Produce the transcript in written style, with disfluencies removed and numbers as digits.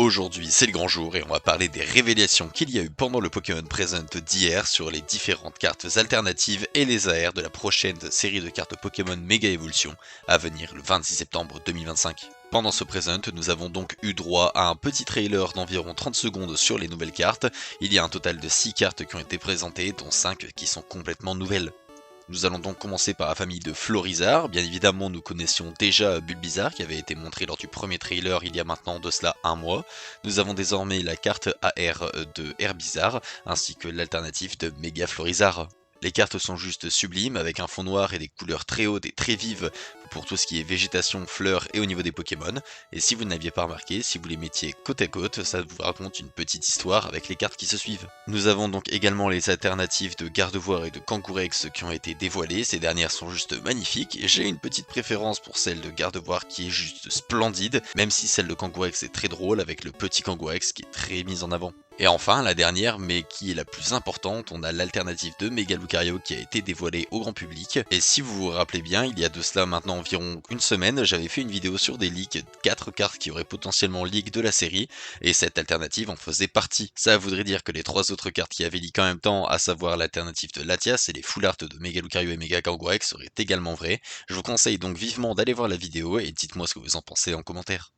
Aujourd'hui, c'est le grand jour et on va parler des révélations qu'il y a eu pendant le Pokémon Present d'hier sur les différentes cartes alternatives et les AR de la prochaine série de cartes Pokémon Méga Évolution à venir le 26 septembre 2025. Pendant ce Present, nous avons donc eu droit à un petit trailer d'environ 30 secondes sur les nouvelles cartes. Il y a un total de 6 cartes qui ont été présentées, dont 5 qui sont complètement nouvelles. Nous allons donc commencer par la famille de Florizarre. Bien évidemment, nous connaissions déjà Bulbizarre qui avait été montré lors du premier trailer il y a maintenant de cela un mois. Nous avons désormais la carte AR de Herbizarre ainsi que l'alternative de Mega Florizarre. Les cartes sont juste sublimes avec un fond noir et des couleurs très hautes et très vives pour tout ce qui est végétation, fleurs et au niveau des Pokémon. Et si vous n'aviez pas remarqué, si vous les mettiez côte à côte, ça vous raconte une petite histoire avec les cartes qui se suivent. Nous avons donc également les alternatives de Gardevoir et de Kangourex qui ont été dévoilées. Ces dernières sont juste magnifiques et j'ai une petite préférence pour celle de Gardevoir qui est juste splendide, même si celle de Kangourex est très drôle avec le petit Kangourex qui est très mis en avant. Et enfin, la dernière, mais qui est la plus importante, on a l'alternative de Mega Lucario qui a été dévoilée au grand public. Et si vous vous rappelez bien, il y a de cela maintenant environ une semaine, j'avais fait une vidéo sur des leaks, 4 cartes qui auraient potentiellement leak de la série, et cette alternative en faisait partie. Ça voudrait dire que les 3 autres cartes qui avaient leak en même temps, à savoir l'alternative de Latias et les full art de Mega Lucario et Mega Kangourex seraient également vraies. Je vous conseille donc vivement d'aller voir la vidéo et dites-moi ce que vous en pensez en commentaire.